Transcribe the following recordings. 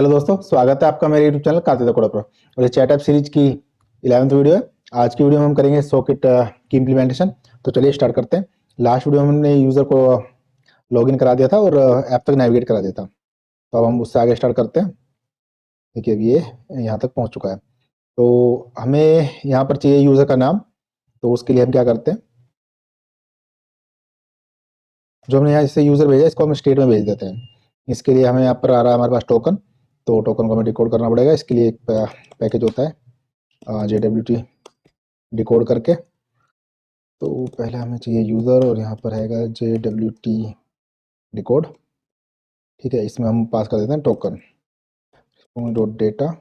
Hello दोस्तों, स्वागत है आपका मेरे यूट्यूब चैनल कार्तिक कोड़ा पर। और ये चैट ऐप सीरीज की 11वीं वीडियो है। आज की वीडियो में हम करेंगे सॉकेट की इम्प्लीमेंटेशन। तो चलिए स्टार्ट करते हैं। लास्ट वीडियो में हमने यूज़र को लॉगिन करा दिया था और ऐप तक नेविगेट करा दिया था। तो अब हम उससे आगे स्टार्ट करते हैं। देखिए अभी ये यहाँ तक पहुँच चुका है। तो हमें यहाँ पर चाहिए यूज़र का नाम। तो उसके लिए हम क्या करते हैं, जो हमने यहाँ इससे यूज़र भेजा इसको हम स्टेट में भेज देते हैं। इसके लिए हमें यहाँ पर आ रहा है हमारे पास टोकन। तो टोकन को हमें डिकोड करना पड़ेगा। इसके लिए एक पैकेज होता है JWT डिकोड करके। तो पहले हमें चाहिए यूज़र और यहाँ पर हैगा JWT डिकोड। ठीक है, इसमें हम पास कर देते हैं token dot data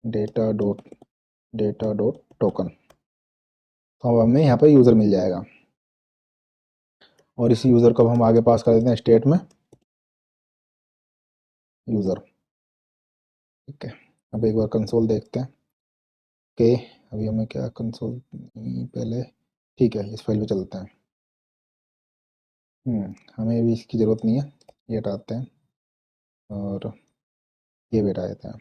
data dot data dot token. तो अब हमें यहाँ पर यूज़र मिल जाएगा और इसी यूज़र को हम आगे पास कर देते हैं स्टेट में यूज़र। ठीक है, अब एक बार कंसोल देखते हैं कि अभी हमें क्या कंसोल पहले। ठीक है, इस फाइल पे चलते हैं। हमें अभी इसकी ज़रूरत नहीं है, ये हटाते हैं और ये भी हटा देते हैं।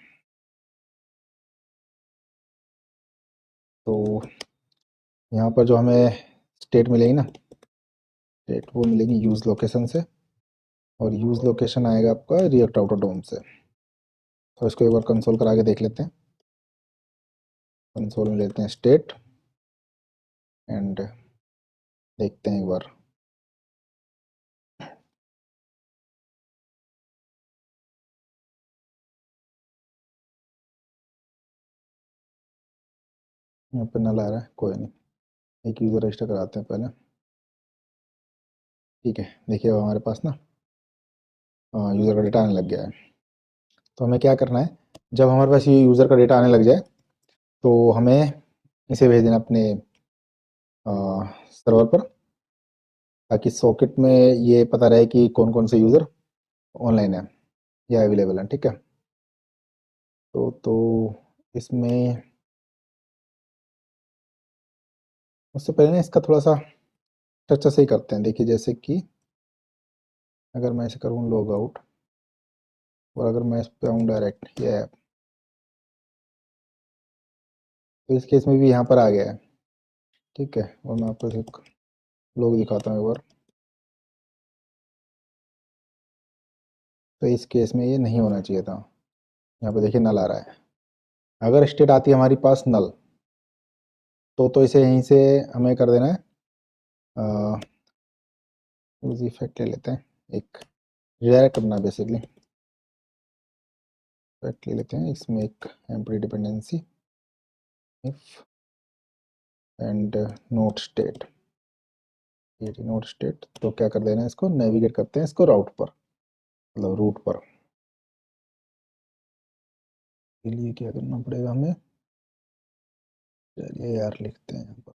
तो यहाँ पर जो हमें स्टेट मिलेगी ना, स्टेट वो मिलेगी यूज़ लोकेशन से और यूज़ लोकेशन आएगा आपका रिएक्ट आउटर डोम से। तो इसको एक बार कंसोल करा के देख लेते हैं। कंसोल में लेते हैं स्टेट एंड देखते हैं एक बार। यहाँ पे नल आ रहा है, कोई नहीं, एक यूज़र रजिस्टर कराते हैं पहले। ठीक है, देखिए अब हमारे पास ना यूज़र का डेटा आने लग गया है। तो हमें क्या करना है, जब हमारे पास ये यूज़र का डेटा आने लग जाए तो हमें इसे भेज देना अपने सर्वर पर, ताकि सॉकेट में ये पता रहे कि कौन कौन से यूज़र ऑनलाइन है या अवेलेबल है। ठीक है, तो इसमें उससे पहले ना इसका थोड़ा सा चर्चा से ही करते हैं। देखिए जैसे कि अगर मैं इसे करूँ लॉग आउट और अगर मैं इस पर आऊँ डायरेक्ट ये ऐप, तो इस केस में भी यहाँ पर आ गया है। ठीक है, और मैं आपको एक लोग दिखाता हूँ एक बार। तो इस केस में ये नहीं होना चाहिए था। यहाँ पे देखिए नल आ रहा है। अगर स्टेट आती है हमारी पास नल, तो इसे यहीं से हमें कर देना है। यूज इफेक्ट ले लेते हैं, एक रिडायरेक्ट करना बेसिकली। इफेक्ट ले लेते हैं, इसमें एक empty dependency if and note state. ये नोट स्टेट तो क्या कर देना है, इसको नेविगेट करते हैं इसको राउट पर, मतलब रूट पर। के लिए क्या करना पड़ेगा हमें, चलिए यार लिखते हैं यहाँ पर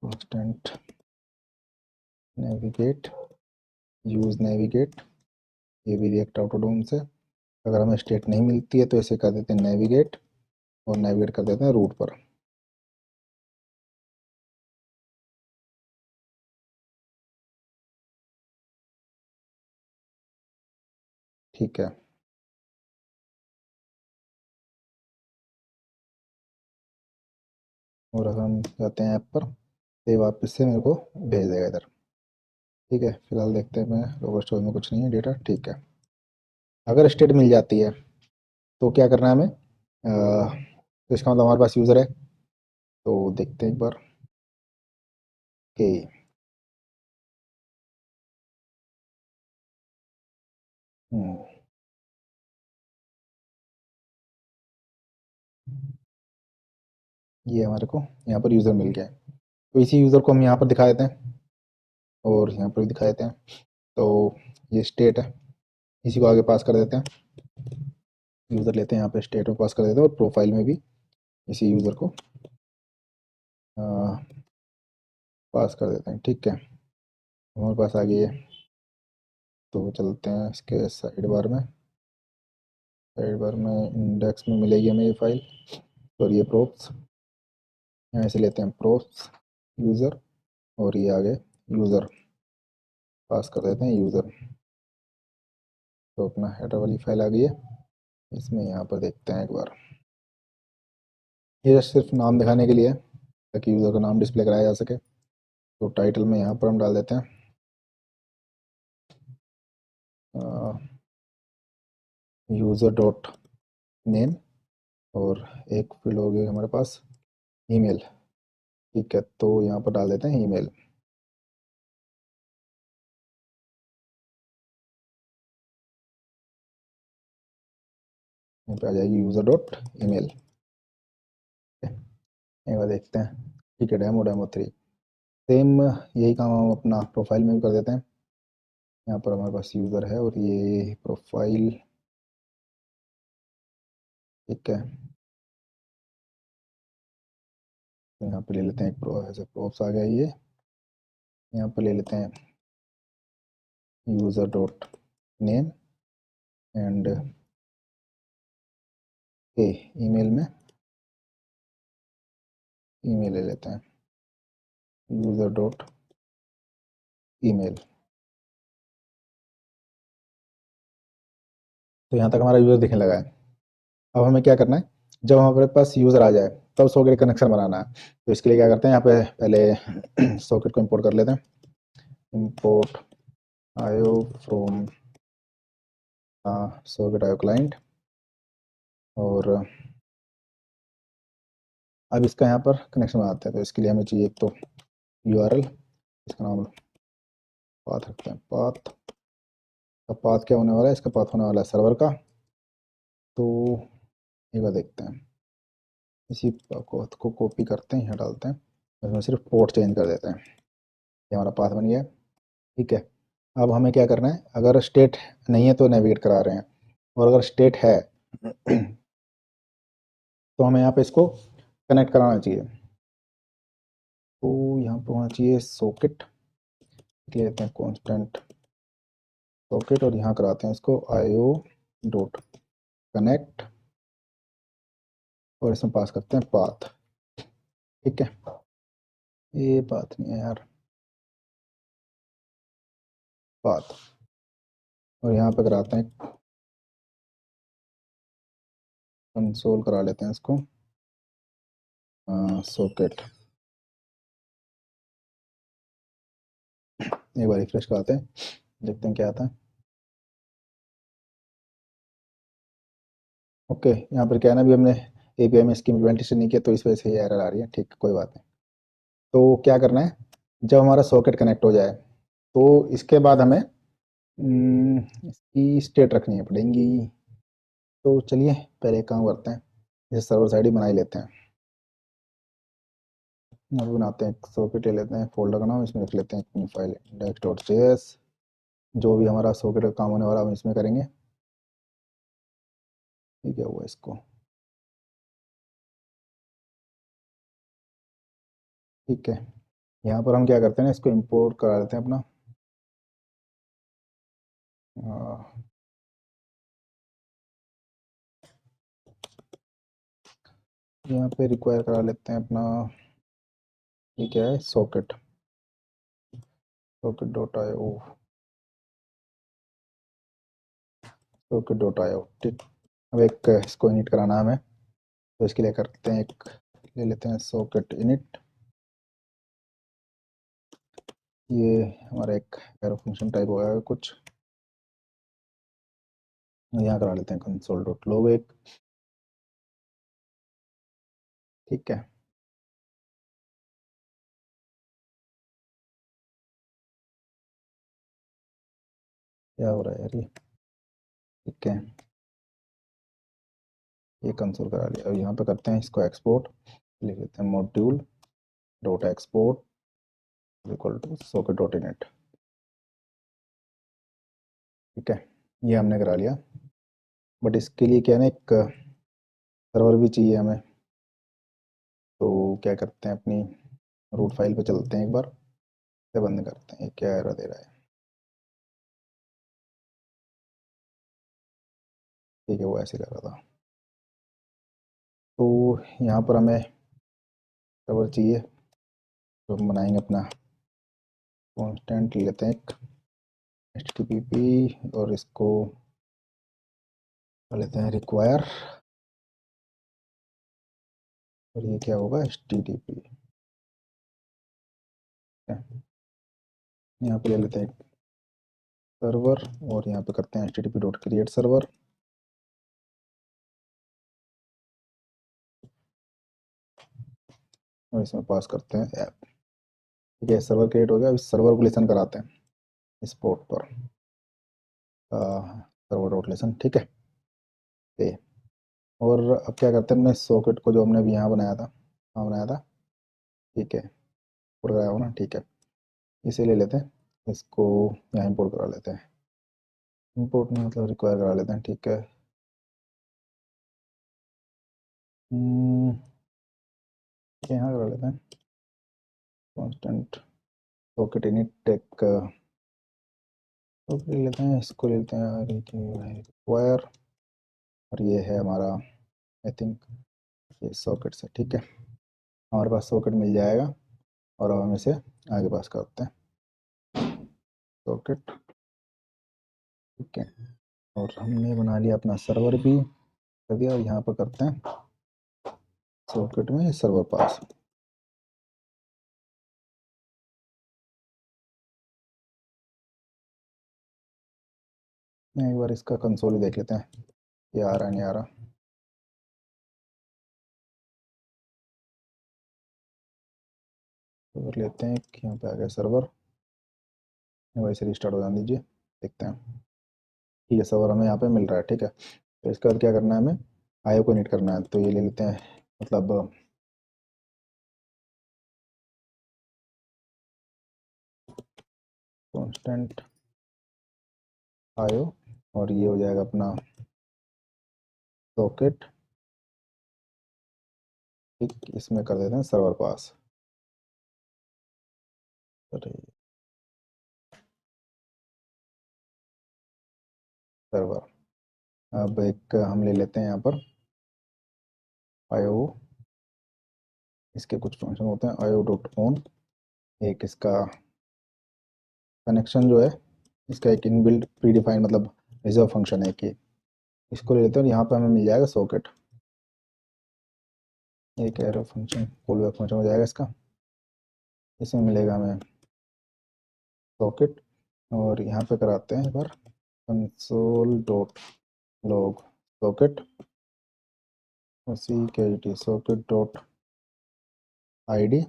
कांस्टेंट नेविगेट यूज नेविगेट। ये भी रिएक्ट आउटोडोम से। अगर हमें स्टेट नहीं मिलती है तो इसे कर देते हैं नेविगेट और नेविगेट कर देते हैं रूट पर। ठीक है, और अगर हम जाते हैं ऐप पर तो ये वापस से मेरे को भेज देगा इधर। ठीक है, फिलहाल देखते हैं, मैं लोकल स्टोर में कुछ नहीं है डेटा। ठीक है, अगर स्टेट मिल जाती है तो क्या करना है हमें, तो इसका मतलब हमारे पास यूज़र है। तो देखते हैं एक बार कि हम्म, ये हमारे को यहाँ पर यूज़र मिल गया है। तो इसी यूज़र को हम यहाँ पर दिखा देते हैं और यहाँ पर भी दिखा देते हैं। तो ये स्टेट है, इसी को आगे पास कर देते हैं। यूज़र लेते हैं, यहाँ पे स्टेट में पास कर देते हैं और प्रोफाइल में भी इसी यूज़र को पास कर देते हैं। ठीक है, हमारे पास आ गई है। तो चलते हैं इसके साइड बार में। साइड बार में इंडेक्स में मिलेगी हमें ये फाइल और ये प्रोप्स। यहाँ से लेते हैं प्रोप्स यूज़र और ये आगे यूज़र पास कर देते हैं यूज़र। तो अपना हेडर वाली फाइल आ गई है। इसमें यहाँ पर देखते हैं एक बार, ये सिर्फ नाम दिखाने के लिए है ताकि यूज़र का नाम डिस्प्ले कराया जा सके। तो टाइटल में यहाँ पर हम डाल देते हैं यूज़र डॉट नेम, और एक फील्ड हो गई हमारे पास ईमेल। ठीक है, तो यहाँ पर डाल देते हैं ईमेल। यहाँ पे आ जाएगी यूज़र डॉट ईमेल। एक बार देखते हैं। ठीक है, डेमो डेमो 3 सेम यही काम हम अपना प्रोफाइल में भी कर देते हैं। यहाँ पर हमारे पास यूज़र है और ये प्रोफाइल। ठीक है, तो यहाँ पे ले लेते हैं एक प्रो, ऐसे प्रोप्स आ गया ये। यहाँ पर ले लेते हैं user dot name and A, email में ईमेल ले लेते हैं यूज़र डॉट ईमेल। तो यहाँ तक हमारा यूज़र दिखने लगा है। अब हमें क्या करना है, जब हमारे पास यूज़र आ जाए तब सॉकेट कनेक्शन बनाना है। तो इसके लिए क्या करते हैं, यहाँ पे पहले सॉकेट को इंपोर्ट कर लेते हैं। इंपोर्ट आयो फ्रॉम सॉकेट आयो क्लाइंट, और अब इसका यहाँ पर कनेक्शन बनाते हैं। तो इसके लिए हमें चाहिए एक तो URL, इसका नाम पाथ रखते हैं। पाथ का पाथ क्या होने वाला है, इसका पाथ होने वाला है सर्वर का। तो एक बार देखते हैं, इसी को कॉपी करते हैं, यहाँ डालते हैं, इसमें सिर्फ पोर्ट चेंज कर देते हैं। ये हमारा पाथ बन गया है। ठीक है, अब हमें क्या करना है, अगर स्टेट नहीं है तो नेविगेट करा रहे हैं, और अगर स्टेट है तो हमें यहाँ पे इसको कनेक्ट कराना चाहिए। तो यहाँ पर होना चाहिए सॉकेट, लेते हैं कॉन्स्टेंट सॉकेट, और यहाँ कराते हैं इसको IO डॉट कनेक्ट, और इसमें पास करते हैं पाथ। ठीक है, ये पाथ नहीं है यार, पाथ, और यहाँ पे कराते हैं कंसोल, करा लेते हैं इसको सॉकेट। एक बार रिफ्रेश कराते हैं, देखते हैं क्या आता है। ओके, यहाँ पर क्या है ना, अभी हमने API में इसकी इम्प्लीमेंटेशन नहीं किया तो इस वजह से ये एरर आ रही है। ठीक, कोई बात नहीं। तो क्या करना है, जब हमारा सॉकेट कनेक्ट हो जाए तो इसके बाद हमें इसकी स्टेट रखनी है पड़ेगी। तो चलिए पहले एक काम करते हैं, जैसे सर्वर साइड ही बना ही लेते हैं। अब बनाते हैं एक सॉकेट, ले लेते हैं फोल्डर का नाम, इसमें रख लेते हैं अपनी फाइल index.js। जो भी हमारा सॉकेट का काम होने वाला हम इसमें करेंगे। ठीक है, वो इसको, ठीक है, यहाँ पर हम क्या करते हैं ना, इसको इंपोर्ट करा लेते हैं अपना यहाँ पे रिक्वायर करा लेते हैं अपना, ये क्या है, सॉकेट, सॉकेट डॉट आयो, सॉकेट डॉट आयो। ठीक, अब एक इसको इनिट कराना है हमें, तो इसके लिए करते हैं एक, ले लेते हैं सॉकेट इनिट। ये हमारा एक एरो फंक्शन टाइप होगा कुछ, यहाँ करा लेते हैं कंसोल डॉट लॉग एक। ठीक है, क्या हो रहा है यार ये। ठीक है, ये कंसोल करा लिया। अब यहाँ पे करते हैं इसको एक्सपोर्ट, लिख लेते हैं module dot export equal to socket dot init. ठीक है, ये हमने करा लिया, बट इसके लिए क्या है ना, एक सर्वर भी चाहिए हमें। तो क्या करते हैं, अपनी रूट फाइल पे चलते हैं एक बार, इसे बंद करते हैं। ये क्या एरर दे रहा है। ठीक है, वो ऐसे कर रहा था। तो यहाँ पर हमें सर्वर चाहिए, तो हम बनाएंगे अपना कॉन्स्टेंट, लेते हैं एक HTTP, और इसको कर लेते हैं रिक्वायर, और ये क्या होगा, HTTP। यहाँ पे ले लेते हैं सर्वर, और यहाँ पे करते हैं HTTP डॉट क्रिएट सर्वर। और इसमें पास करते हैं ऐप। ठीक है, सर्वर क्रिएट हो गया। अब इस सर्वर को लिसन कराते हैं इस पोर्ट पर, सर्वर डॉट लिसन। ठीक है, ये। और अब क्या करते हैं, अपने सॉकेट को जो हमने अभी यहाँ बनाया था, हाँ बनाया था, ठीक है, इंपोर्ट कराया हो ना, ठीक है, इसे ले लेते हैं, इसको यहाँ इंपोर्ट करा लेते हैं। इंपोर्ट में मतलब रिक्वायर करा लेते हैं, ठीक है। यहाँ करा लेते हैं कांस्टेंट सॉकेट इनिट टेक, तो ले लेते हैं, इसको ले लेते हैं रिक्वायर, और ये है हमारा, आई थिंक ये सॉकेट से, ठीक है, हमारे पास सॉकेट मिल जाएगा। और अब हम इसे आगे पास करते हैं सॉकेट, ठीक है। और हमने बना लिया अपना सर्वर भी कर दिया, और यहाँ पर करते हैं सॉकेट में सर्वर पास। एक बार इसका कंसोल देख लेते हैं, ये आ रहा है नहीं आ रहा। सर्वर लेते हैं, यहाँ पे आ गया सर्वर, वैसे रिस्टार्ट हो जाने दीजिए, देखते हैं। ठीक है, सर्वर हमें यहाँ पे मिल रहा है, ठीक है। तो इसके बाद क्या करना है, हमें आईओ को नीट करना है, तो ये ले लेते हैं, मतलब कांस्टेंट आईओ, और ये हो जाएगा अपना सॉकेट, ठीक, इसमें कर देते हैं सर्वर पास। अरे सर्वर, अब एक हम ले लेते हैं यहाँ पर आईओ, इसके कुछ फंक्शन होते हैं, आईओ डॉट ऑन, एक इसका कनेक्शन जो है, इसका एक इनबिल्ट प्री डिफाइंड मतलब रिजर्व फंक्शन है कि, इसको ले लेते हैं, और यहाँ पे हमें मिल जाएगा सॉकेट, एक arrow function call back function हो जाएगा इसका, इसमें मिलेगा हमें सॉकेट। और यहाँ पे कराते हैं एक बार कंसोल डॉट लॉग सॉकेट, सी के T socket dot I D,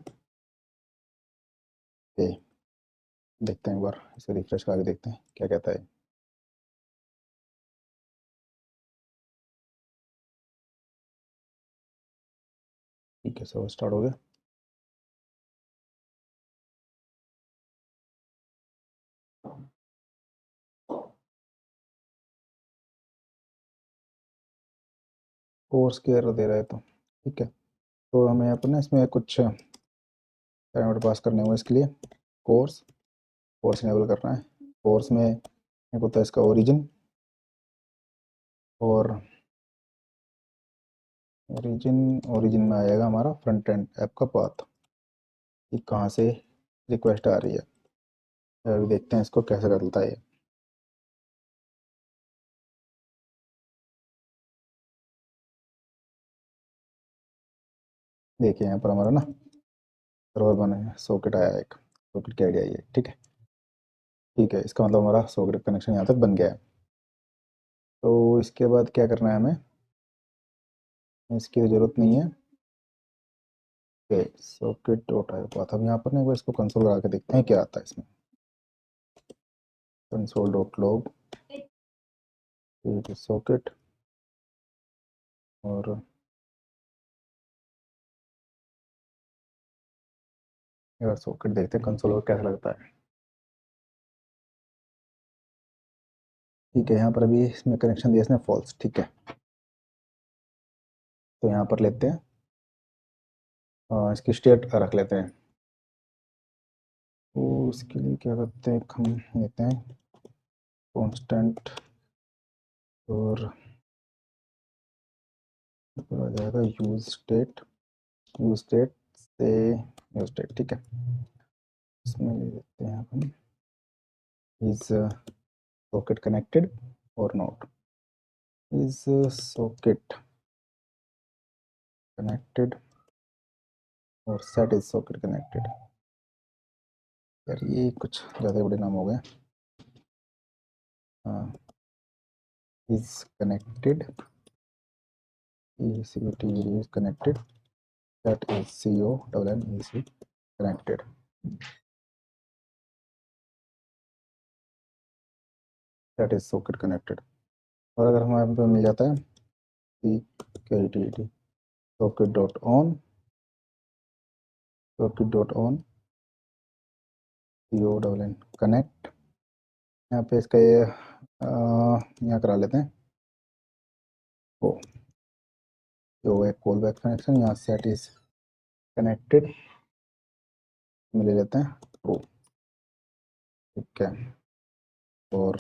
देखते हैं एक बार इसे रिफ्रेश करके देखते हैं क्या कहता है। ठीक है, सर्वर स्टार्ट हो गया। कोर्स की एरर दे रहा है, तो ठीक है, तो हमें अपने इसमें कुछ पैरामीटर पास करने होंगे इसके लिए। कोर्स, कोर्स इनेबल करना है। कोर्स में एक होता है इसका ओरिजिन, और ओरिजिन, ओरिजिन में आएगा हमारा फ्रंट एंड ऐप का पाथ, कि कहाँ से रिक्वेस्ट आ रही है। अभी देखते हैं इसको कैसे करता है ये। देखिए यहाँ पर हमारा ना सर्वर बना है, सॉकेट आया एक, सॉकेट की आईडी आई है, ठीक है। ठीक है, इसका मतलब हमारा सॉकेट कनेक्शन यहाँ तक बन गया है। तो इसके बाद क्या करना है हमें, इसकी ज़रूरत नहीं है। Okay, socket dot I path, हम यहाँ पर ना एक बार इसको कंसोल लगा के देखते हैं क्या आता है इसमें। कंसोल डॉट लॉग सॉकेट, और एक बार सॉकेट देखते हैं कंसोल और कैसा लगता है। ठीक है, यहाँ पर अभी इसमें कनेक्शन दिया इसने फॉल्स, ठीक है। तो यहाँ पर लेते हैं, इसकी स्टेट रख लेते हैं। तो इसके लिए क्या करते हैं, हम लेते हैं कांस्टेंट, और ऊपर आ जाएगा यूज स्टेट से यूज स्टेट, ठीक है। इसमें ले लेते हैं हम इज सॉकेट कनेक्टेड और नॉट, इज सॉकेट कनेक्टेड और सेट इज सॉकेट कनेक्टेड। यार ये कुछ ज़्यादा बड़े नाम हो गए। हाँ, is connected, is connected, that is CONN is connected। that is socket connected। और अगर हमारे पे मिल जाता है CKTT socket dot on CONN connect। यहाँ पे इसका ये यहाँ करा लेते हैं ओ जो है कॉल बैक कनेक्शन। यहाँ सेट इज कनेक्टेड में ले लेते हैं ट्रू, ठीक है। और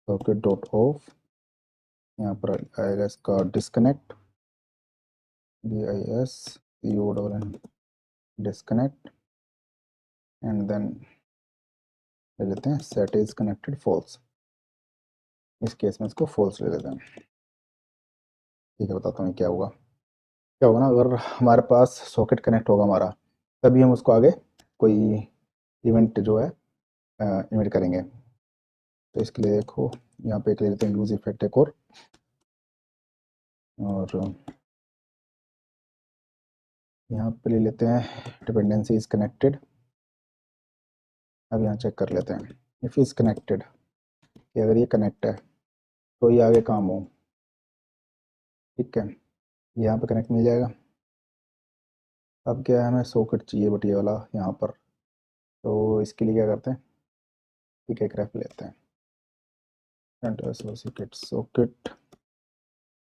सॉकेट डॉट ऑफ यहाँ पर आएगा इसका disconnect, DISCONN disconnect and then ले लेते हैं सेट इज कनेक्टेड फॉल्स। इस केस में इसको फॉल्स ले लेते हैं, ठीक है। बताता हूँ क्या होगा। क्या होगा ना, अगर हमारे पास सॉकेट कनेक्ट होगा हमारा, तभी हम उसको आगे कोई इवेंट जो है इवेंट करेंगे। तो इसके लिए देखो यहाँ पे ले लेते हैं यूज इफेक्ट एक और यहाँ पे ले लेते हैं डिपेंडेंसी इज कनेक्टेड। अब यहाँ चेक कर लेते हैं इफ इज कनेक्टेड कि अगर ये कनेक्ट है तो ये आगे काम हो, ठीक है। यहाँ पे कनेक्ट मिल जाएगा। अब क्या है, हमें सॉकेट चाहिए बट ये वाला यहाँ पर, तो इसके लिए क्या करते हैं, ठीक है, एक रेफ लेते हैं सॉकेट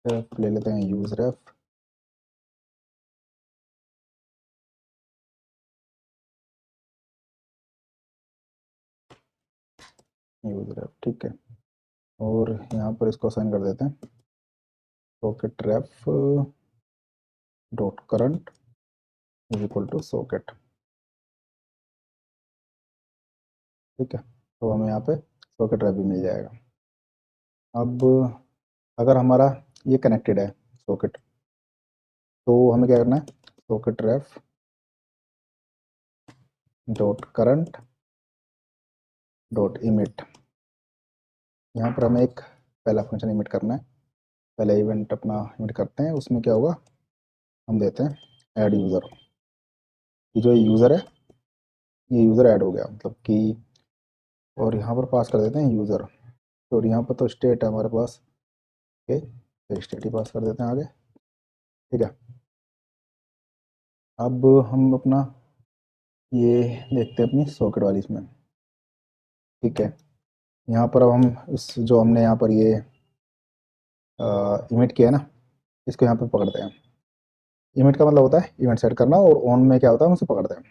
रेफ ले लेते हैं यूज रेफ। यूज रेफ, ठीक है। और यहाँ पर इसको असाइन कर देते हैं socket ref dot current is equal to socket, ठीक है। तो हमें यहाँ पे सॉकेट रेफ भी मिल जाएगा। अब अगर हमारा ये कनेक्टेड है सॉकेट, तो हमें क्या करना है, socket ref dot current dot emit. यहाँ पर हमें एक पहला फंक्शन इमिट करना है। पहला इवेंट अपना इमिट करते हैं, उसमें क्या होगा, हम देते हैं ऐड यूज़र। ये जो यूज़र है, ये यूज़र ऐड हो गया मतलब कि, और यहाँ पर पास कर देते हैं यूज़र। और यहाँ पर तो स्टेट है हमारे पास, ओके, तो स्टेट ही पास कर देते हैं आगे, ठीक है। अब हम अपना ये देखते हैं अपनी सॉकेट वाली इसमें, ठीक है। यहाँ पर अब हम इस जो हमने यहाँ पर ये इमिट किया है ना, इसको यहाँ पर पकड़ते हैं। इमिट का मतलब होता है इवेंट सेट करना, और ऑन में क्या होता है, हम उसे पकड़ते हैं।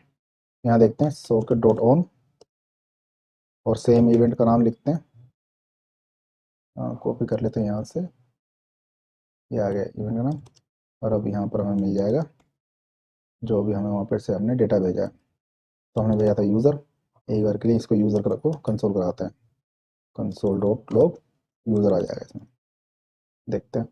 यहाँ देखते हैं सॉकेट डॉट ऑन और सेम इवेंट का नाम लिखते हैं, कॉपी कर लेते हैं यहाँ से, ये आ गया इवेंट का नाम। और अब यहाँ पर हमें मिल जाएगा जो भी हमें वहाँ पर से हमने डेटा भेजा है। तो हमने भेजा था यूज़र, एक बार के लिए इसको यूज़र को कंसोल कराते हैं, कंसोल डॉट लॉग यूज़र आ जाएगा इसमें, देखते हैं।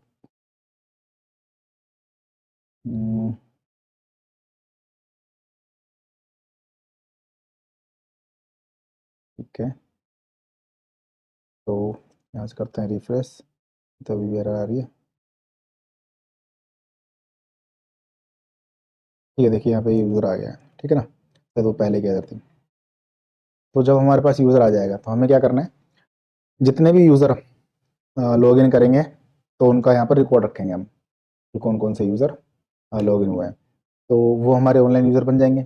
ठीक है, तो यहाँ से करते हैं रिफ्रेश, तभी भी एरर आ रही है। ठीक है, देखिए यहाँ पे यूज़र आ गया है, ठीक है ना, तो वो पहले क्या करती। तो जब हमारे पास यूज़र आ जाएगा तो हमें क्या करना है, जितने भी यूज़र लॉग इन करेंगे तो उनका यहाँ पर रिकॉर्ड रखेंगे हम कि कौन कौन से यूज़र लॉग इन हुए हैं, तो वो हमारे ऑनलाइन यूज़र बन जाएंगे।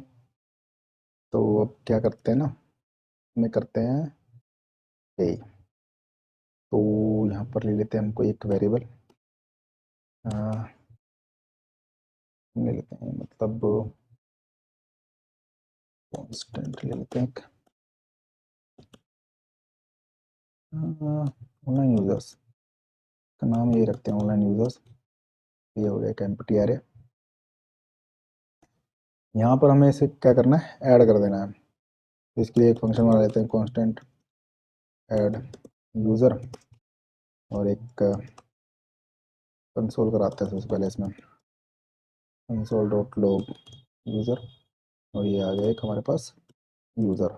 तो अब क्या करते हैं ना, हमें करते हैं ये, तो यहाँ पर ले लेते हैं हम कोई एक वेरिएबल, ले लेते हैं मतलब कांस्टेंट ले लेते हैं, ऑनलाइन यूज़र्स का नाम यही रखते हैं, ऑनलाइन यूज़र्स। ये हो गया एक एम्प्टी एरे। यहाँ पर हमें इसे क्या करना है, ऐड कर देना है। तो इसके लिए एक फंक्शन बना लेते हैं कांस्टेंट ऐड यूज़र, और एक कंसोल कराते हैं सबसे पहले इसमें, कंसोल डॉट लॉग यूज़र, और ये आ गया एक हमारे पास यूज़र।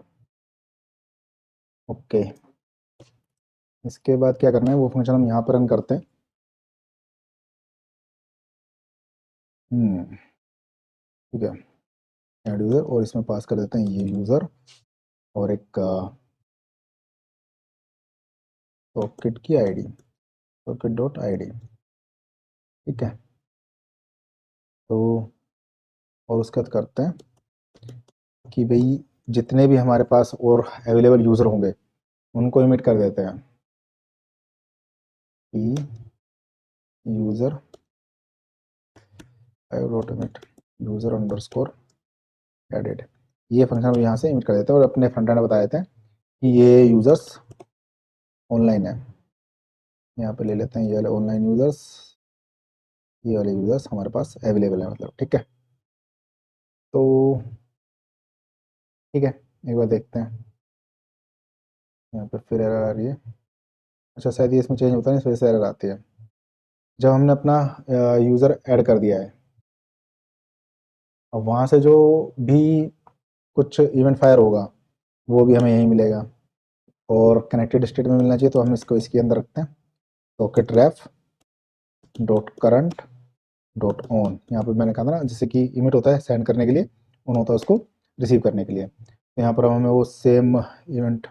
ओके, इसके बाद क्या करना है, वो फंक्शन हम यहाँ पर रन करते हैं। ठीक है, ऐड यूज़र, और इसमें पास कर देते हैं ये यूज़र और एक सॉकेट की आईडी, सॉकेट डॉट आईडी। ठीक है, तो और उसके बाद करते हैं कि भाई जितने भी हमारे पास और अवेलेबल यूज़र होंगे उनको इमिट कर देते हैं कि user dot emit user underscore added. ये फंक्शन हम यहाँ से इमिट कर देते हैं और अपने फ्रंट एंड बता देते हैं कि ये यूज़र्स ऑनलाइन है। यहाँ पे ले लेते हैं ये वाले ऑनलाइन यूज़र्स, ये वाले यूज़र्स हमारे पास अवेलेबल है मतलब। ठीक है, तो ठीक है, एक बार देखते हैं। यहाँ पे फिर एरर आ रही है। अच्छा, शायद ये इसमें चेंज होता है, इस वजह से एरर आती है। जब हमने अपना यूज़र ऐड कर दिया है, अब वहाँ से जो भी कुछ इवेंट फायर होगा वो भी हमें यहीं मिलेगा, और कनेक्टेड स्टेट में मिलना चाहिए, तो हम इसको इसके अंदर रखते हैं socket ref dot current dot on. यहाँ पर मैंने कहा था ना, जैसे कि इमिट होता है सेंड करने के लिए, ऑन होता है उसको रिसीव करने के लिए। तो यहाँ पर हमें वो सेम इवेंट,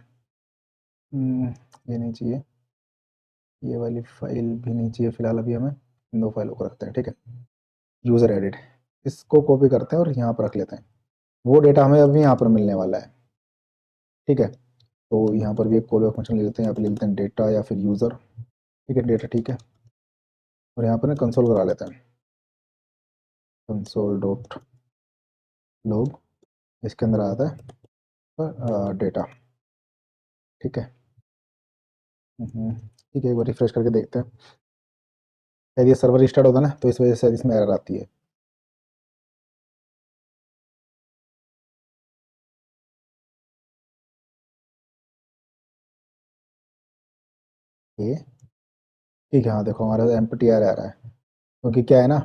ये नहीं चाहिए, ये वाली फाइल भी नहीं चाहिए फिलहाल, अभी हमें इन दो फाइलों को रखते हैं। ठीक है, यूज़र एडिट, इसको कॉपी करते हैं और यहाँ पर रख लेते हैं। वो डेटा हमें अभी यहाँ पर मिलने वाला है। ठीक है, तो यहाँ पर भी एक कॉल बैक फंक्शन ले लेते हैं, यहाँ पर ले लेते हैं डेटा या फिर यूज़र। ठीक है, डेटा ठीक है, और यहाँ पर ना कंसोल करा लेते हैं, कंसोल डॉट लॉग, इसके अंदर आता है डेटा। ठीक है, ठीक है, एक बार रिफ्रेश करके देखते हैं। शायद ये सर्वर रिस्टार्ट होता है ना, तो इस वजह से इसमें एरर आती है। ये ठीक है, हाँ देखो हमारा एम पी टी आर आ रहा है, क्योंकि क्या है ना,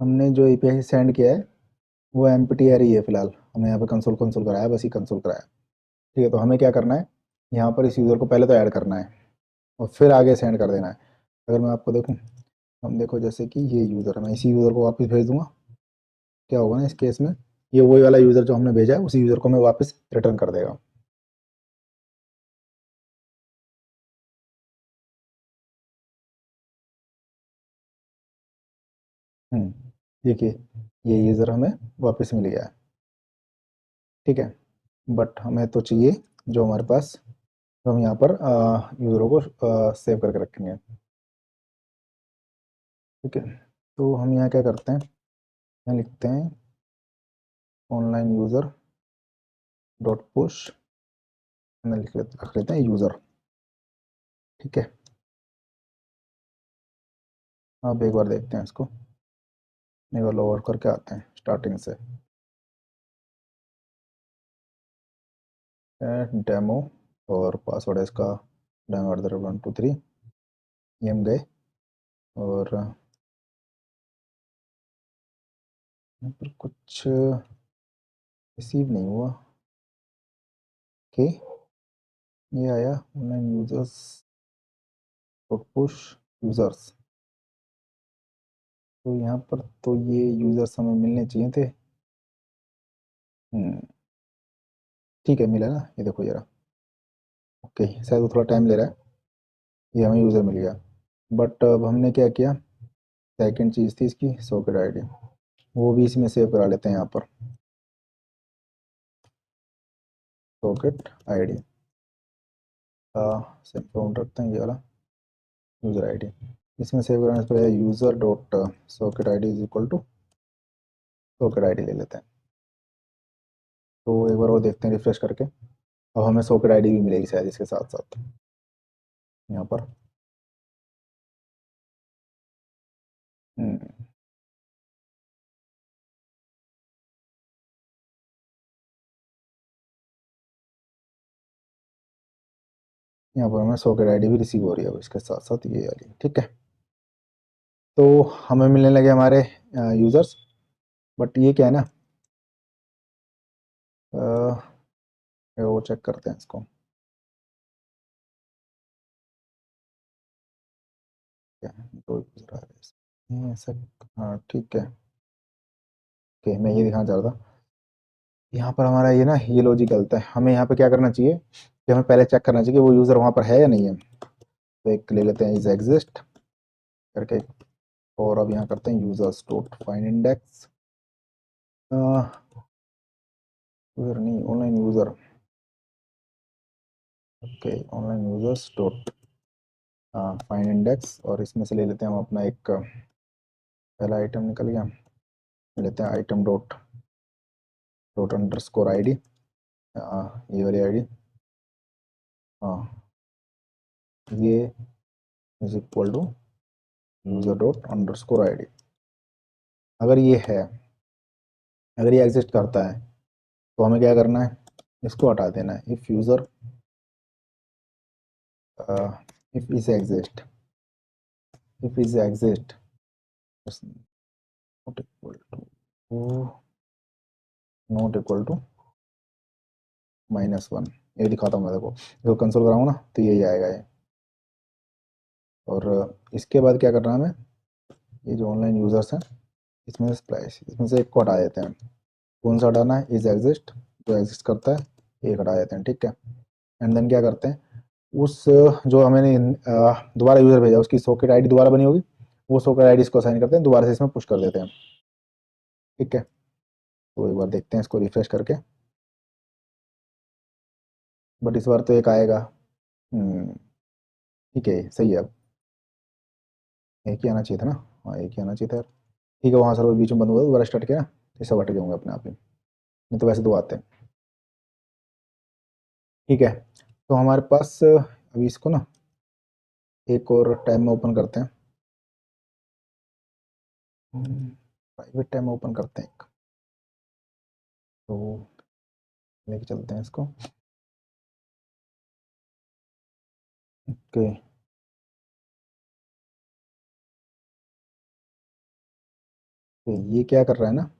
हमने जो एपीआई सेंड किया है वो एम पी टी आर ही है फिलहाल। हमने यहाँ पे कंसोल कंसोल कराया, बस ही कंसोल कराया। ठीक है, तो हमें क्या करना है, यहाँ पर इस यूज़र को पहले तो ऐड करना है और फिर आगे सेंड कर देना है। अगर मैं आपको देखूँ, हम देखो जैसे कि ये यूज़र है, मैं इसी यूज़र को वापस भेज दूंगा। क्या होगा ना इस केस में, ये वही वाला यूज़र जो हमने भेजा है उसी यूज़र को मैं वापस रिटर्न कर देगा। देखिए, ये यूज़र हमें वापस मिल गया है। ठीक है, बट हमें तो चाहिए जो हमारे पास, तो हम यहाँ पर यूज़रों को सेव करके रखेंगे। ठीक है, तो हम यहाँ क्या करते हैं, यहाँ लिखते हैं ऑनलाइन यूज़र डॉट पुश, रख लेते हैं यूज़र। ठीक है, अब एक बार देखते हैं इसको, एक बार लॉग आउट करके आते हैं स्टार्टिंग से, डेमो, और पासवर्ड है इसका डेमो एट द रेट 123। ये हम गए और यहाँ पर कुछ रिसीव नहीं हुआ। ओके, ये आया online users dot push users, तो यहाँ पर तो ये यूजर्स हमें मिलने चाहिए थे। हम्म, ठीक है, मिला ना, ये देखो जरा। ओके, शायद वो थोड़ा टाइम ले रहा है। ये हमें यूज़र मिल गया, बट अब हमने क्या किया, सेकंड चीज़ थी इसकी सॉकेट आईडी, वो भी इसमें सेव करा लेते हैं यहाँ पर, सॉकेट आईडी का सेम फाउंड रखते हैं, ये वाला यूज़र आईडी। इसमें सेव करने से पहले user dot socket ID is equal to socket ID ले लेते हैं। तो एक बार और देखते हैं रिफ्रेश करके, अब हमें सॉकेट आईडी भी मिलेगी शायद इसके साथ साथ यहाँ पर। हम्म, यहाँ पर हमें सॉकेट आईडी भी रिसीव हो रही है अब इसके साथ साथ ये वाली। ठीक है, तो हमें मिलने लगे हमारे यूज़र्स। बट ये क्या है ना, वो चेक करते हैं इसको, क्या है, दो यूज़र आ रहे हैं ऐसा। हाँ ठीक है, ओके, मैं ये दिखाना चाह रहा था। यहाँ पर हमारा ये ना, ये लॉजिक गलत है। हमें यहाँ पे क्या करना चाहिए कि हमें पहले चेक करना चाहिए कि वो यूज़र वहाँ पर है या नहीं है। तो एक ले लेते हैं इज एग्जिस्ट करके, और अब यहाँ करते हैं users dot find index, user नहीं, online user. Okay, online users dot find index, और इसमें से ले लेते हैं हम अपना एक पहला आइटम निकल गया, ले लेते हैं item dot dot underscore I D, ये वाली आई डी। हाँ, ये is equal to user dot underscore I D. अगर ये है, अगर ये एग्जिस्ट करता है, तो हमें क्या करना है, इसको हटा देना है। If user if is exist, if is exist is not equal to not equal to -1, ये दिखाता हूँ मैं, देखो जो कंसोल कराऊँ ना तो यही आएगा ये। और इसके बाद क्या करना है हमें, ये जो ऑनलाइन यूजर्स हैं, इसमें से स्प्लाइस, इसमें से एक को हटा देते हैं। कौन सा हटाना है, इज एग्जिस्ट, जो एग्जिस्ट करता है एक हटा देते हैं, ठीक है। एंड देन क्या करते हैं, उस जो हमें दोबारा यूजर भेजा उसकी सॉकेट आईडी दोबारा बनी होगी, वो सॉकेट आईडी इसको असाइन करते हैं, दोबारा से इसमें पुश कर देते हैं, ठीक है। तो एक बार देखते हैं इसको रिफ्रेश करके, बट इस बार तो एक आएगा। हम्म, ठीक है, सही है। अब एक ही आना चाहिए था ना, हाँ एक ही आना चाहिए था यार। ठीक है, वहाँ सर्वर बीच में बंद हुआ, दोबारा स्टार्ट किया ना, ये सब हट गए होंगे अपने आप ही, नहीं तो वैसे दो आते हैं। ठीक है, तो हमारे पास अभी इसको ना एक और टैब में ओपन करते हैं, प्राइवेट टैब में ओपन करते हैं एक, तो लेके चलते हैं इसको। ओके, तो ये क्या कर रहा है ना,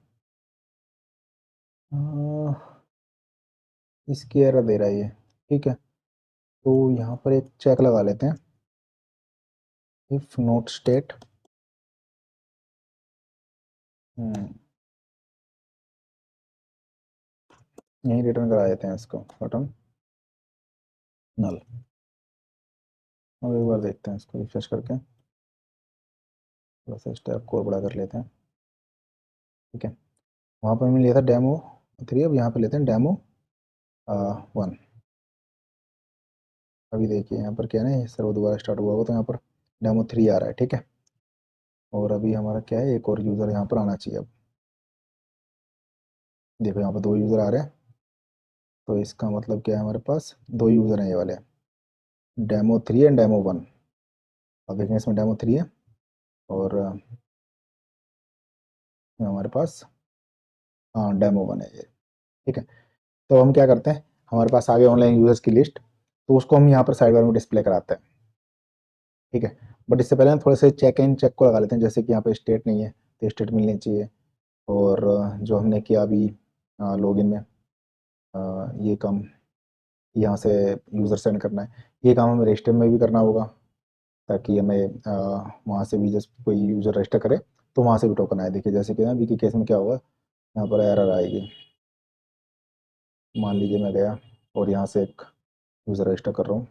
इसकी एरर दे रहा है ये, ठीक है। तो यहाँ पर एक चेक लगा लेते हैं, इफ नोट स्टेट, यहीं रिटर्न करा देते हैं इसको, बटन नल। अब एक बार देखते हैं इसको रिफ्रेश करके, थोड़ा सा स्टेप को और बड़ा कर लेते हैं, ठीक है। वहाँ पर हमने लिया था डेमो 3, अब यहाँ पे लेते हैं डेमो 1। अभी देखिए यहाँ पर क्या है ना, ये सर्वर दोबारा स्टार्ट हुआ होगा तो यहाँ पर डेमो 3 आ रहा है, ठीक है। और अभी हमारा क्या है, एक और यूज़र यहाँ पर आना चाहिए। अब देखो यहाँ पर दो यूज़र आ रहे हैं, तो इसका मतलब क्या है, हमारे पास दो यूज़र हैं ये वाले, डेमो 3 एंड डेमो 1। अब देखें इसमें डेमो 3 है, और हमारे पास हाँ डेमो 1 है ये, ठीक है। तो हम क्या करते हैं, हमारे पास आ गए ऑनलाइन यूजर्स की लिस्ट, तो उसको हम यहाँ पर साइड बार में डिस्प्ले कराते हैं, ठीक है। बट इससे पहले हम थोड़े से चेक इन चेक को लगा लेते हैं, जैसे कि यहाँ पे स्टेट नहीं है तो स्टेट मिलनी चाहिए। और जो हमने किया अभी लॉगिन में, ये काम यहाँ से यूज़र सेंड करना है, ये काम हमें रजिस्टर में भी करना होगा, ताकि हमें वहाँ से भी जैसे कोई यूज़र रजिस्टर करे तो वहाँ से भी टोकन आए। देखिए जैसे कि ना अभी के केस में क्या होगा, यहाँ पर एरर आएगी। मान लीजिए मैं गया और यहाँ से एक यूज़र रजिस्टर कर रहा हूँ,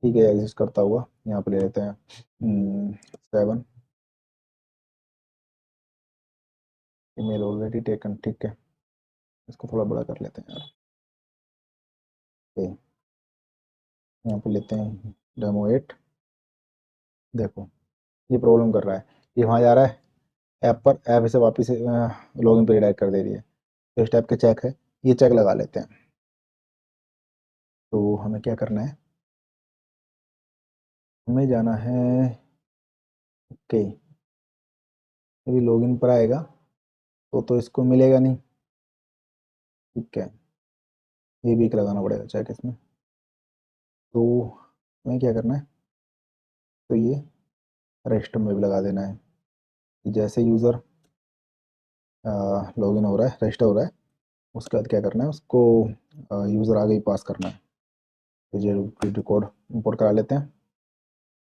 ठीक है, एग्जिस्ट करता हुआ, यहाँ पे ले लेते हैं 7 ईमेल ऑलरेडी टेकन, ठीक है। इसको थोड़ा बड़ा कर लेते हैं यार, ओके। यहाँ पे लेते हैं डेमो 8, देखो ये प्रॉब्लम कर रहा है, ये वहाँ जा रहा है ऐप पर, ऐप इसे वापस लॉगिन पे रिडायरेक्ट कर दे रही है। तो इस टाइप के चेक है, ये चेक लगा लेते हैं। तो हमें क्या करना है, हमें जाना है, ओके, अभी लॉगिन पर आएगा तो इसको मिलेगा नहीं, ठीक है। ये भी एक लगाना पड़ेगा चेक इसमें। तो हमें क्या करना है, तो ये रजिस्टर में भी लगा देना है कि जैसे यूज़र लॉगिन हो रहा है, रजिस्टर हो रहा है, उसके बाद क्या करना है, उसको यूज़र आगे ही पास करना है। तो ये कोड इंपोर्ट करा लेते हैं।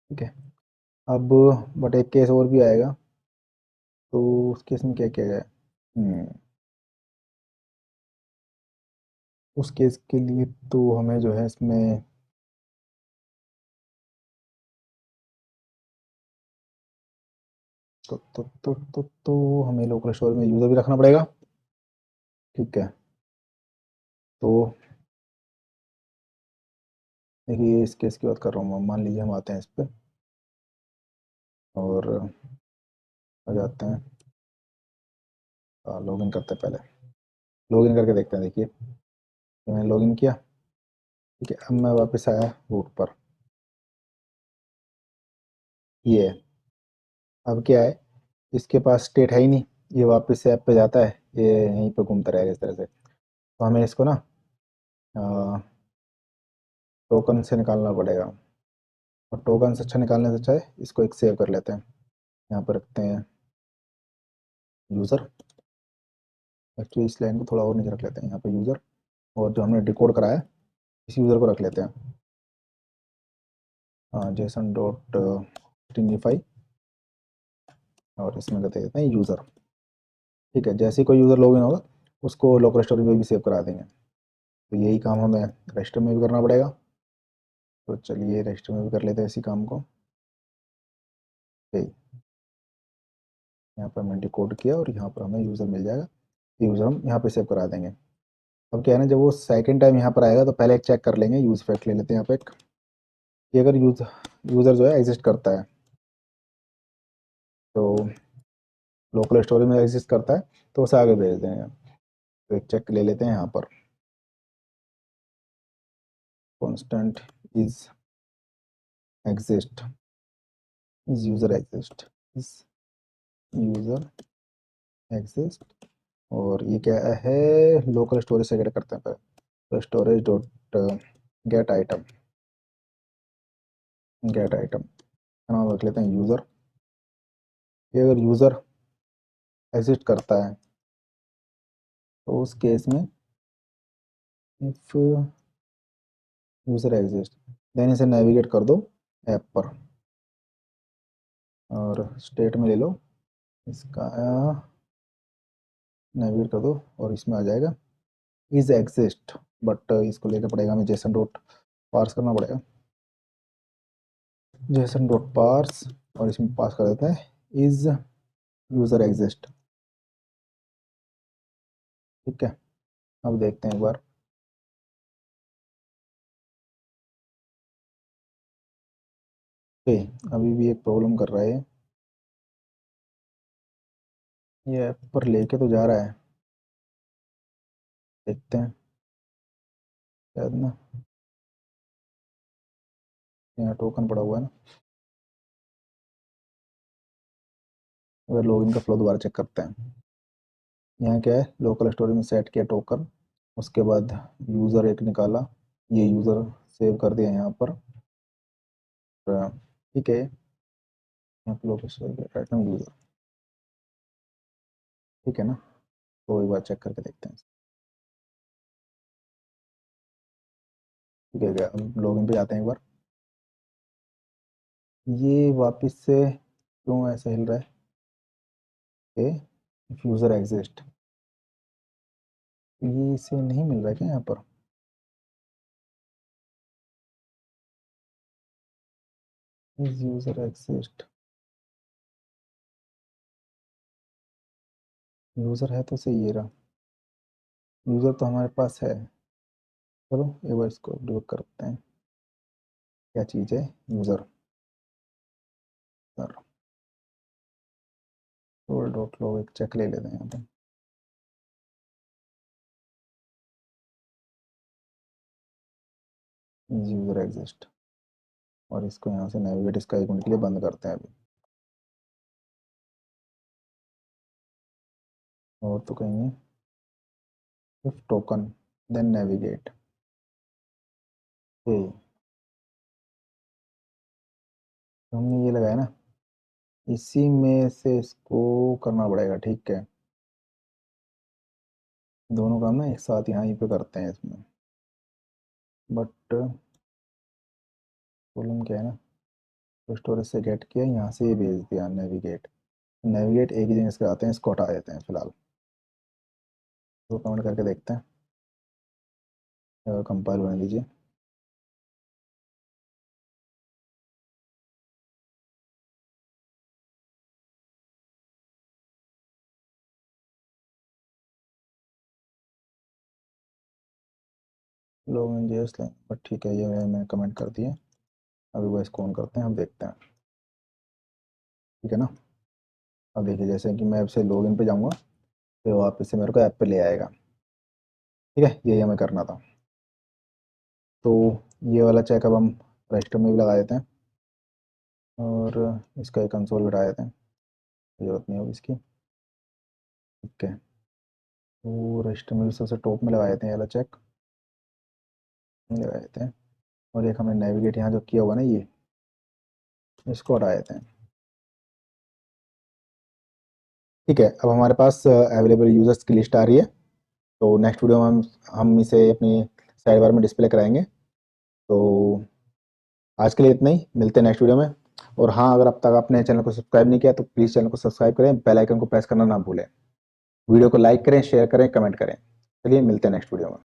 ठीक है। अब बट एक केस और भी आएगा, तो उस केस में क्या किया जाए? उस केस के लिए तो हमें जो है इसमें तो हमें लोकल स्टोर में यूज़र भी रखना पड़ेगा। ठीक है। तो देखिए इस केस की बात कर रहा हूँ मैं, मान लीजिए हम आते हैं इस पर और आ जाते हैं, लॉगिन करते हैं पहले। लॉगिन करके देखते हैं। देखिए तो मैंने लॉगिन किया। ठीक है। अब मैं वापस आया रूट पर। ये है। अब क्या है, इसके पास स्टेट है ही नहीं, ये वापस से ऐप पे जाता है, ये यहीं पे घूमता रहेगा इस तरह से। तो हमें इसको ना टोकन से निकालना पड़ेगा। और टोकन से अच्छा निकालने से अच्छा है इसको एक सेव कर लेते हैं। यहाँ पर रखते हैं यूज़र। एक्चुअली इस लाइन को थोड़ा और नीचे रख लेते हैं, यहाँ पे यूज़र। और जो हमने डिकोड कराया है इस यूज़र को रख लेते हैं, जेसन डॉट स्ट्रिंगिफाई, और इसमें कहते देते हैं यूज़र। ठीक है। जैसे ही कोई यूज़र लॉगिन होगा उसको लोकल स्टोरेज में भी सेव करा देंगे। तो यही काम हमें रजिस्टर में भी करना पड़ेगा। तो चलिए रजिस्टर में भी कर लेते हैं इसी काम को। ठीक। यहाँ पर मैंने डिकोड किया और यहाँ पर हमें यूज़र मिल जाएगा। यूज़र हम यहाँ पे सेव करा देंगे। अब क्या है ना, जब वो सेकंड टाइम यहाँ पर आएगा तो पहले एक चेक कर लेंगे, यूज़ फैक्ट ले लेते हैं यहाँ पे एक, कि अगर यूज़र जो है एग्जिस्ट करता है, तो लोकल स्टोरेज में एग्जिस्ट करता है तो उसे आगे भेज देंगे। तो एक चेक ले लेते हैं यहाँ पर, constant is exist, is user exist, is user exist. और ये क्या है, लोकल स्टोरेज से गेट करते हैं पहले। तो storage dot gate item, gate item का नाम रख लेते हैं यूज़र। ये अगर यूज़र एग्जिस्ट करता है तो उस केस में इफ यूज़र एग्जिस्ट देन इसे नेविगेट कर दो ऐप पर, और स्टेट में ले लो इसका, नेविगेट कर दो और इसमें आ जाएगा इज एग्जिस्ट। बट इसको लेना पड़ेगा हमें, जेसन डॉट पार्स करना पड़ेगा, जेसन डॉट पार्स, और इसमें पास कर देते हैं इज यूज़र एग्जिस्ट। ठीक है। अब देखते हैं एक बार। ओके, अभी भी एक प्रॉब्लम कर रहा है ये ऐप पर लेके तो जा रहा है, देखते हैं शायद ना, यहाँ टोकन पड़ा हुआ है ना। अगर लॉगिन का फ्लो दोबारा चेक करते हैं, यहाँ क्या है, लोकल स्टोरेज में सेट किया टोकन, उसके बाद यूज़र एक निकाला, ये यूज़र सेव कर दिया यहाँ पर। ठीक है। यहाँ पे local storage right now user. ठीक है ना। तो एक बार चेक करके देखते हैं। ठीक है क्या, अब लॉगिन पे जाते हैं एक बार। ये वापस से क्यों ऐसा हिल रहा है, यूज़र एग्जिस्ट, ये इसे नहीं मिल रहा है क्या यहाँ पर? इज यूज़र एग्जिस्ट, यूज़र है तो सही, ये रहा यूज़र तो हमारे पास है। चलो एक बार इसको अपडेट करते हैं, क्या चीज़ है यूज़र। रोल डॉट लो एक चेक ले लेते हैं यहाँ पे। इज यूज़र एग्जिस्ट, और इसको यहाँ से नेविगेट इसका एक मिनट के लिए बंद करते हैं अभी। और तो कहीं नहीं, इफ टोकन देन नेविगेट। हमने ये लगाया ना, इसी में से इसको करना पड़ेगा, ठीक है। दोनों काम ना एक साथ यहाँ पे करते हैं इसमें, बट प्रॉब्लम क्या है ना, तो स्टोरेज से गेट किया, यहाँ से ये भेज दिया नेविगेट। नेविगेट एक ही जगह से आते हैं, इसको हटा देते हैं फिलहाल। तो कमेंट करके देखते हैं, कंपाइल होने दीजिए। लोग इन जेएस लें, बट ठीक है, ये मैंने कमेंट कर दिए। अभी वो इसको ऑन करते हैं, हम देखते हैं, ठीक है ना। अब देखिए, जैसे कि मैं ऐप से लॉगिन पे जाऊँगा तो वापस से मेरे को ऐप पे ले आएगा, ठीक है। यही हमें करना था। तो ये वाला चेक अब हम रजिस्टर में भी लगा देते हैं, और इसका एक कंसोल बिठा देते हैं, जरूरत नहीं होगी इसकी, ठीक है। तो रजिस्टर में भी सबसे टॉप में लगा देते हैं, ये वाला चेक लगा देते हैं। और एक हमने नेविगेट यहाँ जो किया हुआ ना, ये इसको हटा देते हैं, ठीक है। अब हमारे पास अवेलेबल यूज़र्स की लिस्ट आ रही है। तो नेक्स्ट वीडियो में हम इसे अपनी साइड बार में डिस्प्ले कराएंगे। तो आज के लिए इतना ही, मिलते हैं नेक्स्ट वीडियो में। और हाँ, अगर अब तक आपने चैनल को सब्सक्राइब नहीं किया तो प्लीज़ चैनल को सब्सक्राइब करें, बेल आइकन को प्रेस करना ना भूलें। वीडियो को लाइक करें, शेयर करें, कमेंट करें। चलिए मिलते हैं नेक्स्ट वीडियो में।